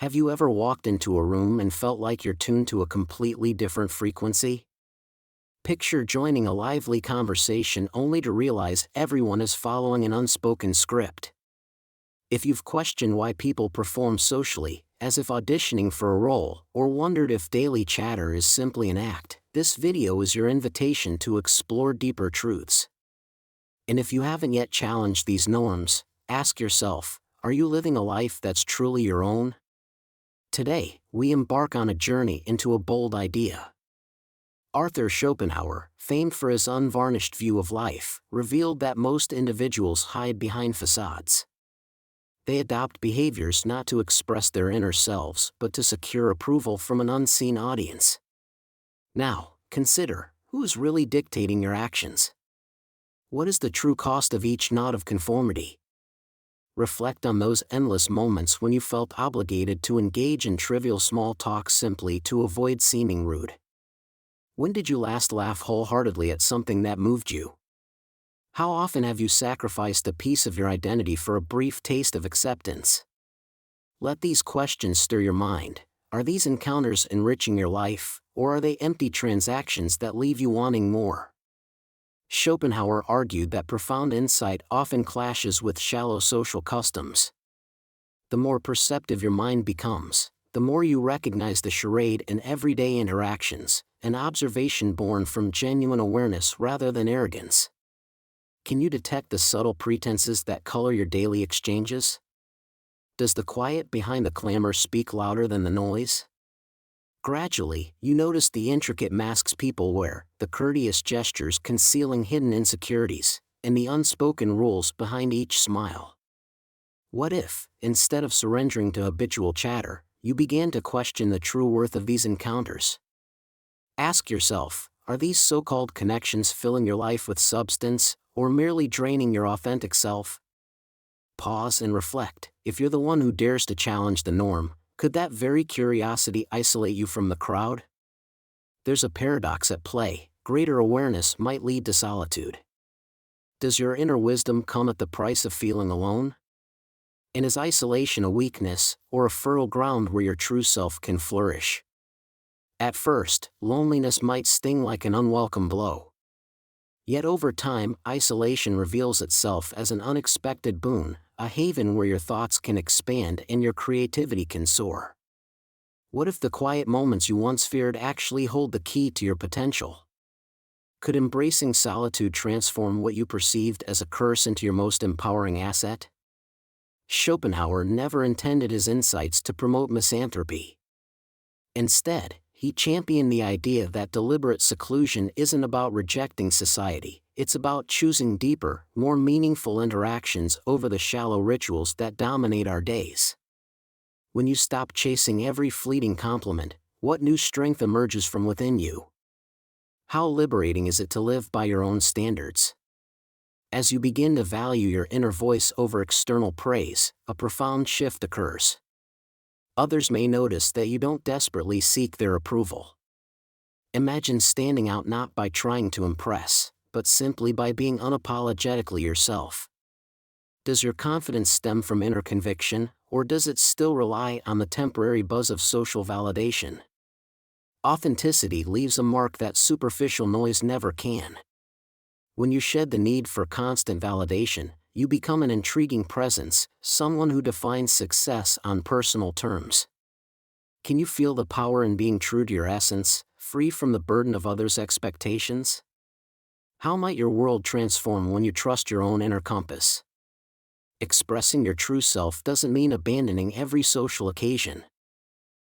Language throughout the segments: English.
Have you ever walked into a room and felt like you're tuned to a completely different frequency? Picture joining a lively conversation only to realize everyone is following an unspoken script. If you've questioned why people perform socially, as if auditioning for a role, or wondered if daily chatter is simply an act, this video is your invitation to explore deeper truths. And if you haven't yet challenged these norms, ask yourself, are you living a life that's truly your own? Today, we embark on a journey into a bold idea. Arthur Schopenhauer, famed for his unvarnished view of life, revealed that most individuals hide behind facades. They adopt behaviors not to express their inner selves but to secure approval from an unseen audience. Now, consider, who is really dictating your actions? What is the true cost of each knot of conformity? Reflect on those endless moments when you felt obligated to engage in trivial small talk simply to avoid seeming rude. When did you last laugh wholeheartedly at something that moved you? How often have you sacrificed a piece of your identity for a brief taste of acceptance? Let these questions stir your mind. Are these encounters enriching your life, or are they empty transactions that leave you wanting more? Schopenhauer argued that profound insight often clashes with shallow social customs. The more perceptive your mind becomes, the more you recognize the charade in everyday interactions, an observation born from genuine awareness rather than arrogance. Can you detect the subtle pretenses that color your daily exchanges? Does the quiet behind the clamor speak louder than the noise? Gradually, you notice the intricate masks people wear, the courteous gestures concealing hidden insecurities, and the unspoken rules behind each smile. What if, instead of surrendering to habitual chatter, you began to question the true worth of these encounters? Ask yourself, are these so-called connections filling your life with substance, or merely draining your authentic self? Pause and reflect. If you're the one who dares to challenge the norm, could that very curiosity isolate you from the crowd? There's a paradox at play. Greater awareness might lead to solitude. Does your inner wisdom come at the price of feeling alone? And is isolation a weakness, or a fertile ground where your true self can flourish? At first, loneliness might sting like an unwelcome blow. Yet over time, isolation reveals itself as an unexpected boon, a haven where your thoughts can expand and your creativity can soar. What if the quiet moments you once feared actually hold the key to your potential? Could embracing solitude transform what you perceived as a curse into your most empowering asset? Schopenhauer never intended his insights to promote misanthropy. Instead, he championed the idea that deliberate seclusion isn't about rejecting society, it's about choosing deeper, more meaningful interactions over the shallow rituals that dominate our days. When you stop chasing every fleeting compliment, what new strength emerges from within you? How liberating is it to live by your own standards? As you begin to value your inner voice over external praise, a profound shift occurs. Others may notice that you don't desperately seek their approval. Imagine standing out not by trying to impress, but simply by being unapologetically yourself. Does your confidence stem from inner conviction, or does it still rely on the temporary buzz of social validation? Authenticity leaves a mark that superficial noise never can. When you shed the need for constant validation, you become an intriguing presence, someone who defines success on personal terms. Can you feel the power in being true to your essence, free from the burden of others' expectations? How might your world transform when you trust your own inner compass? Expressing your true self doesn't mean abandoning every social occasion.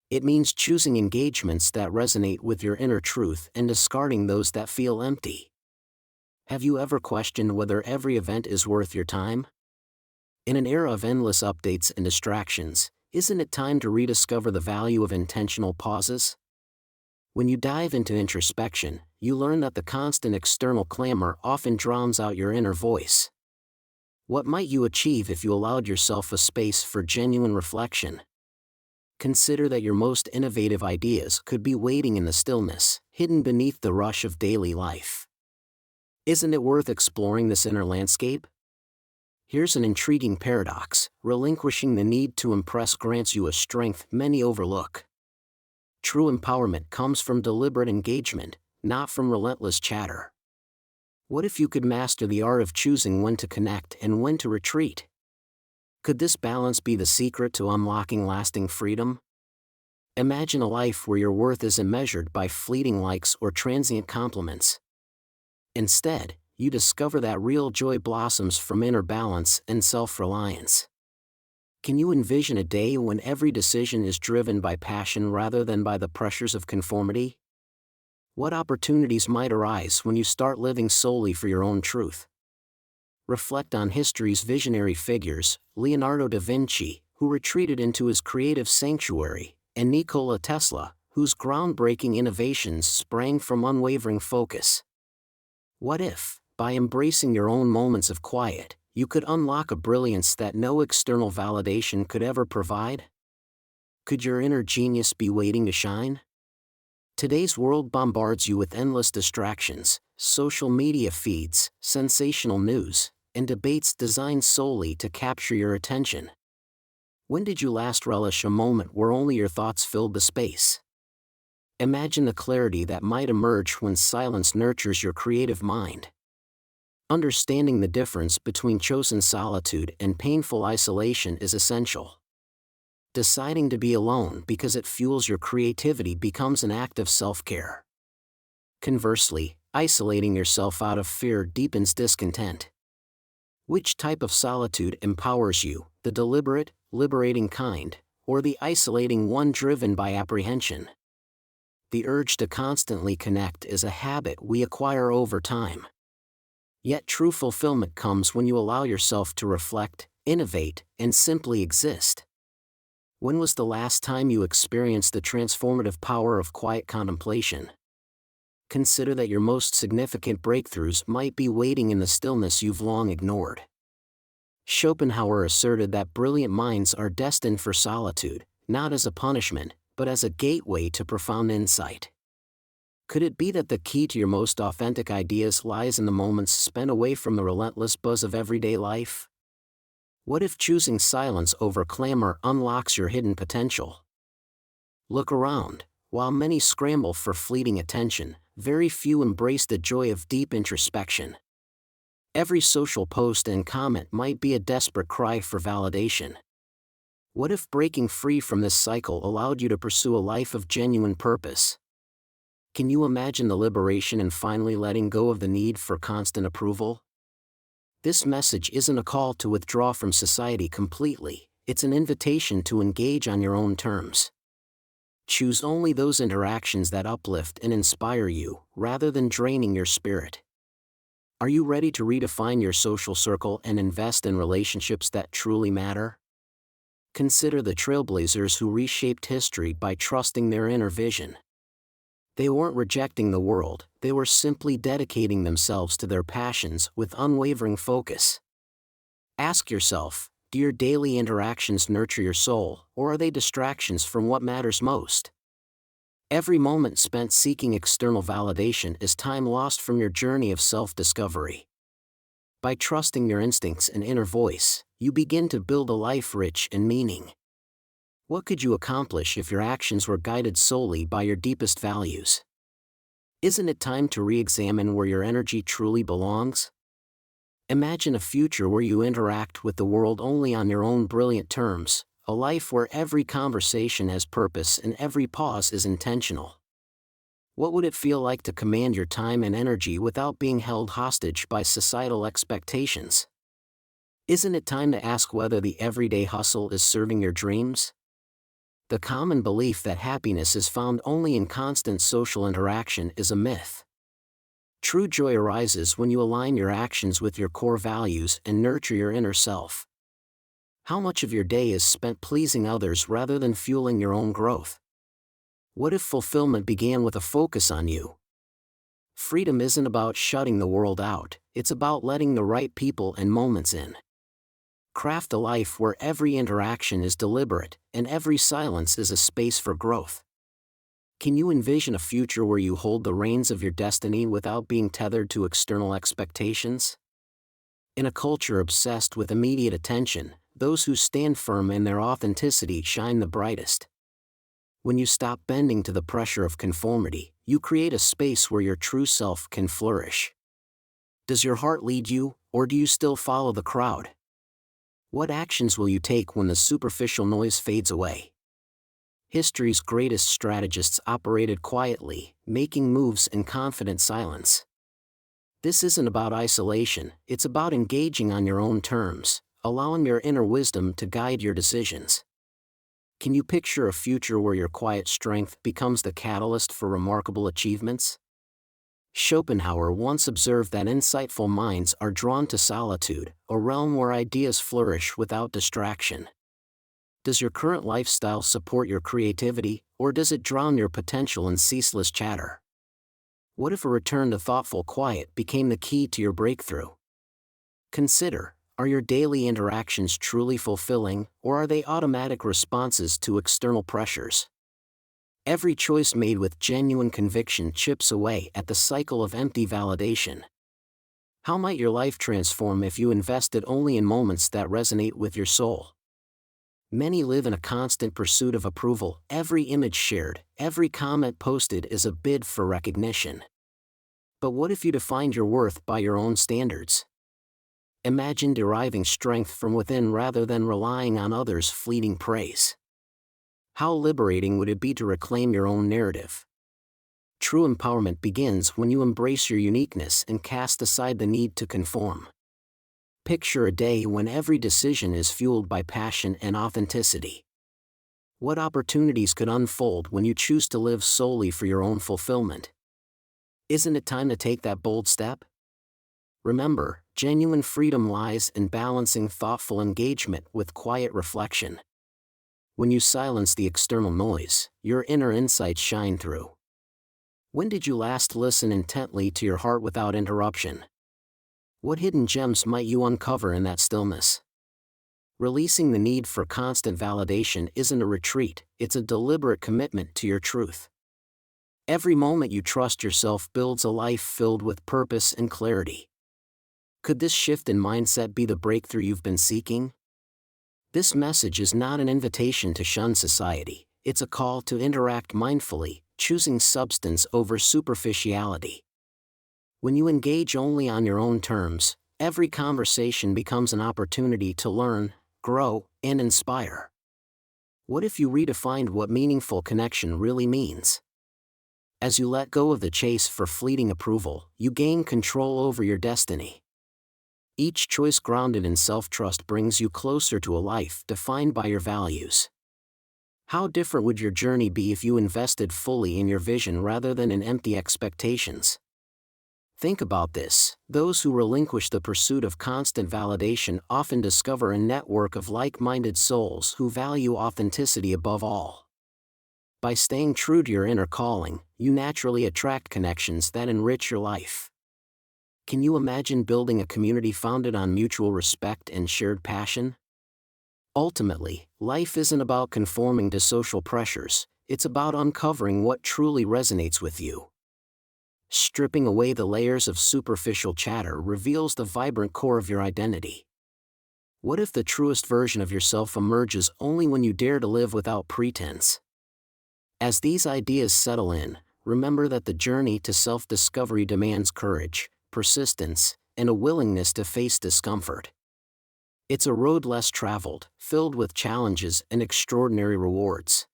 It means choosing engagements that resonate with your inner truth and discarding those that feel empty. Have you ever questioned whether every event is worth your time? In an era of endless updates and distractions, isn't it time to rediscover the value of intentional pauses? When you dive into introspection, you learn that the constant external clamor often drowns out your inner voice. What might you achieve if you allowed yourself a space for genuine reflection? Consider that your most innovative ideas could be waiting in the stillness, hidden beneath the rush of daily life. Isn't it worth exploring this inner landscape? Here's an intriguing paradox: relinquishing the need to impress grants you a strength many overlook. True empowerment comes from deliberate engagement, not from relentless chatter. What if you could master the art of choosing when to connect and when to retreat? Could this balance be the secret to unlocking lasting freedom? Imagine a life where your worth isn't measured by fleeting likes or transient compliments. Instead, you discover that real joy blossoms from inner balance and self-reliance. Can you envision a day when every decision is driven by passion rather than by the pressures of conformity? What opportunities might arise when you start living solely for your own truth? Reflect on history's visionary figures: Leonardo da Vinci, who retreated into his creative sanctuary, and Nikola Tesla, whose groundbreaking innovations sprang from unwavering focus. What if, by embracing your own moments of quiet, you could unlock a brilliance that no external validation could ever provide? Could your inner genius be waiting to shine? Today's world bombards you with endless distractions: social media feeds, sensational news, and debates designed solely to capture your attention. When did you last relish a moment where only your thoughts filled the space? Imagine the clarity that might emerge when silence nurtures your creative mind. Understanding the difference between chosen solitude and painful isolation is essential. Deciding to be alone because it fuels your creativity becomes an act of self-care. Conversely, isolating yourself out of fear deepens discontent. Which type of solitude empowers you, the deliberate, liberating kind, or the isolating one driven by apprehension? The urge to constantly connect is a habit we acquire over time. Yet true fulfillment comes when you allow yourself to reflect, innovate, and simply exist. When was the last time you experienced the transformative power of quiet contemplation? Consider that your most significant breakthroughs might be waiting in the stillness you've long ignored. Schopenhauer asserted that brilliant minds are destined for solitude, not as a punishment, but as a gateway to profound insight. Could it be that the key to your most authentic ideas lies in the moments spent away from the relentless buzz of everyday life? What if choosing silence over clamor unlocks your hidden potential? Look around. While many scramble for fleeting attention, very few embrace the joy of deep introspection. Every social post and comment might be a desperate cry for validation. What if breaking free from this cycle allowed you to pursue a life of genuine purpose? Can you imagine the liberation in finally letting go of the need for constant approval? This message isn't a call to withdraw from society completely, it's an invitation to engage on your own terms. Choose only those interactions that uplift and inspire you, rather than draining your spirit. Are you ready to redefine your social circle and invest in relationships that truly matter? Consider the trailblazers who reshaped history by trusting their inner vision. They weren't rejecting the world, they were simply dedicating themselves to their passions with unwavering focus. Ask yourself, do your daily interactions nurture your soul, or are they distractions from what matters most? Every moment spent seeking external validation is time lost from your journey of self-discovery. By trusting your instincts and inner voice, you begin to build a life rich in meaning. What could you accomplish if your actions were guided solely by your deepest values? Isn't it time to re-examine where your energy truly belongs? Imagine a future where you interact with the world only on your own brilliant terms, a life where every conversation has purpose and every pause is intentional. What would it feel like to command your time and energy without being held hostage by societal expectations? Isn't it time to ask whether the everyday hustle is serving your dreams? The common belief that happiness is found only in constant social interaction is a myth. True joy arises when you align your actions with your core values and nurture your inner self. How much of your day is spent pleasing others rather than fueling your own growth? What if fulfillment began with a focus on you? Freedom isn't about shutting the world out, it's about letting the right people and moments in. Craft a life where every interaction is deliberate, and every silence is a space for growth. Can you envision a future where you hold the reins of your destiny without being tethered to external expectations? In a culture obsessed with immediate attention, those who stand firm in their authenticity shine the brightest. When you stop bending to the pressure of conformity, you create a space where your true self can flourish. Does your heart lead you, or do you still follow the crowd? What actions will you take when the superficial noise fades away? History's greatest strategists operated quietly, making moves in confident silence. This isn't about isolation, it's about engaging on your own terms, allowing your inner wisdom to guide your decisions. Can you picture a future where your quiet strength becomes the catalyst for remarkable achievements? Schopenhauer once observed that insightful minds are drawn to solitude, a realm where ideas flourish without distraction. Does your current lifestyle support your creativity, or does it drown your potential in ceaseless chatter? What if a return to thoughtful quiet became the key to your breakthrough? Consider, are your daily interactions truly fulfilling, or are they automatic responses to external pressures? Every choice made with genuine conviction chips away at the cycle of empty validation. How might your life transform if you invested only in moments that resonate with your soul? Many live in a constant pursuit of approval. Every image shared, every comment posted is a bid for recognition. But what if you defined your worth by your own standards? Imagine deriving strength from within rather than relying on others' fleeting praise. How liberating would it be to reclaim your own narrative? True empowerment begins when you embrace your uniqueness and cast aside the need to conform. Picture a day when every decision is fueled by passion and authenticity. What opportunities could unfold when you choose to live solely for your own fulfillment? Isn't it time to take that bold step? Remember, genuine freedom lies in balancing thoughtful engagement with quiet reflection. When you silence the external noise, your inner insights shine through. When did you last listen intently to your heart without interruption? What hidden gems might you uncover in that stillness? Releasing the need for constant validation isn't a retreat, it's a deliberate commitment to your truth. Every moment you trust yourself builds a life filled with purpose and clarity. Could this shift in mindset be the breakthrough you've been seeking? This message is not an invitation to shun society, it's a call to interact mindfully, choosing substance over superficiality. When you engage only on your own terms, every conversation becomes an opportunity to learn, grow, and inspire. What if you redefined what meaningful connection really means? As you let go of the chase for fleeting approval, you gain control over your destiny. Each choice grounded in self-trust brings you closer to a life defined by your values. How different would your journey be if you invested fully in your vision rather than in empty expectations? Think about this. Those who relinquish the pursuit of constant validation often discover a network of like-minded souls who value authenticity above all. By staying true to your inner calling, you naturally attract connections that enrich your life. Can you imagine building a community founded on mutual respect and shared passion? Ultimately, life isn't about conforming to social pressures, it's about uncovering what truly resonates with you. Stripping away the layers of superficial chatter reveals the vibrant core of your identity. What if the truest version of yourself emerges only when you dare to live without pretense? As these ideas settle in, remember that the journey to self-discovery demands courage, persistence, and a willingness to face discomfort. It's a road less traveled, filled with challenges and extraordinary rewards.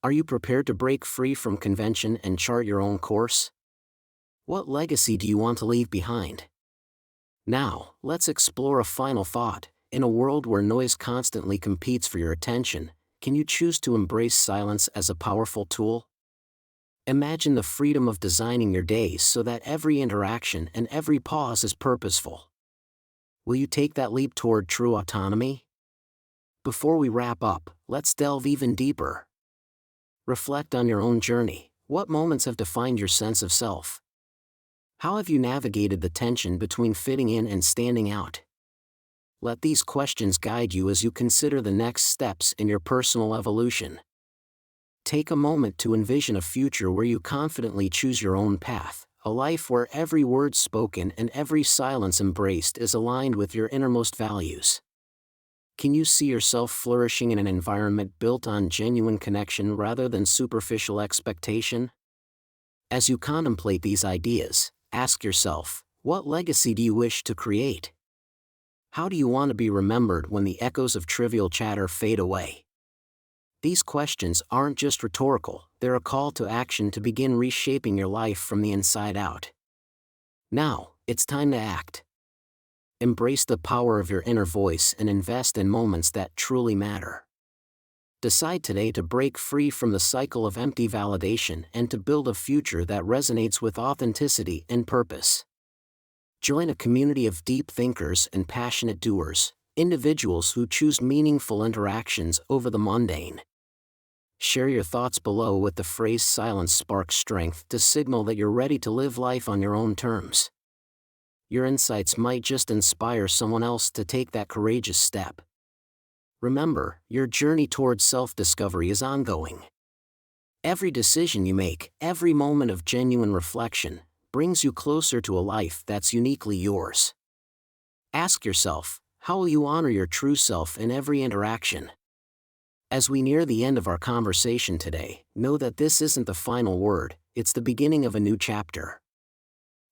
Are you prepared to break free from convention and chart your own course? What legacy do you want to leave behind? Now, let's explore a final thought. In a world where noise constantly competes for your attention, can you choose to embrace silence as a powerful tool? Imagine the freedom of designing your days so that every interaction and every pause is purposeful. Will you take that leap toward true autonomy? Before we wrap up, let's delve even deeper. Reflect on your own journey. What moments have defined your sense of self? How have you navigated the tension between fitting in and standing out? Let these questions guide you as you consider the next steps in your personal evolution. Take a moment to envision a future where you confidently choose your own path, A life where every word spoken and every silence embraced is aligned with your innermost values. Can you see yourself flourishing in an environment built on genuine connection rather than superficial expectation? As you contemplate these ideas, ask yourself, what legacy do you wish to create? How do you want to be remembered when the echoes of trivial chatter fade away? These questions aren't just rhetorical, they're a call to action to begin reshaping your life from the inside out. Now, it's time to act. Embrace the power of your inner voice and invest in moments that truly matter. Decide today to break free from the cycle of empty validation and to build a future that resonates with authenticity and purpose. Join a community of deep thinkers and passionate doers, individuals who choose meaningful interactions over the mundane. Share your thoughts below with the phrase "silence sparks strength" to signal that you're ready to live life on your own terms. Your insights might just inspire someone else to take that courageous step. Remember, your journey towards self-discovery is ongoing. Every decision you make, every moment of genuine reflection, brings you closer to a life that's uniquely yours. Ask yourself, how will you honor your true self in every interaction? As we near the end of our conversation today, know that this isn't the final word, it's the beginning of a new chapter.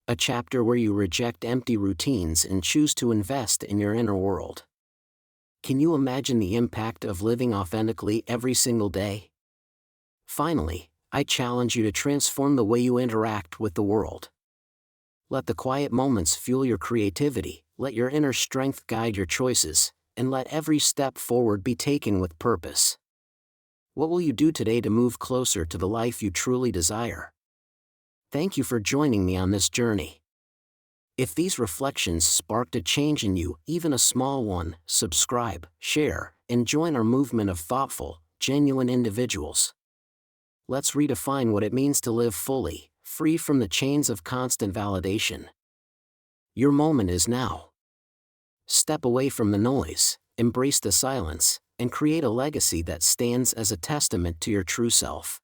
A chapter where you reject empty routines and choose to invest in your inner world. Can you imagine the impact of living authentically every single day? Finally, I challenge you to transform the way you interact with the world. Let the quiet moments fuel your creativity, let your inner strength guide your choices, and let every step forward be taken with purpose. What will you do today to move closer to the life you truly desire? Thank you for joining me on this journey. If these reflections sparked a change in you, even a small one, subscribe, share, and join our movement of thoughtful, genuine individuals. Let's redefine what it means to live fully, free from the chains of constant validation. Your moment is now. Step away from the noise, embrace the silence, and create a legacy that stands as a testament to your true self.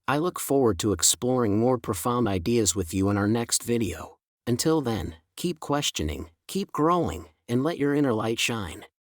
I look forward to exploring more profound ideas with you in our next video. Until then, keep questioning, keep growing, and let your inner light shine.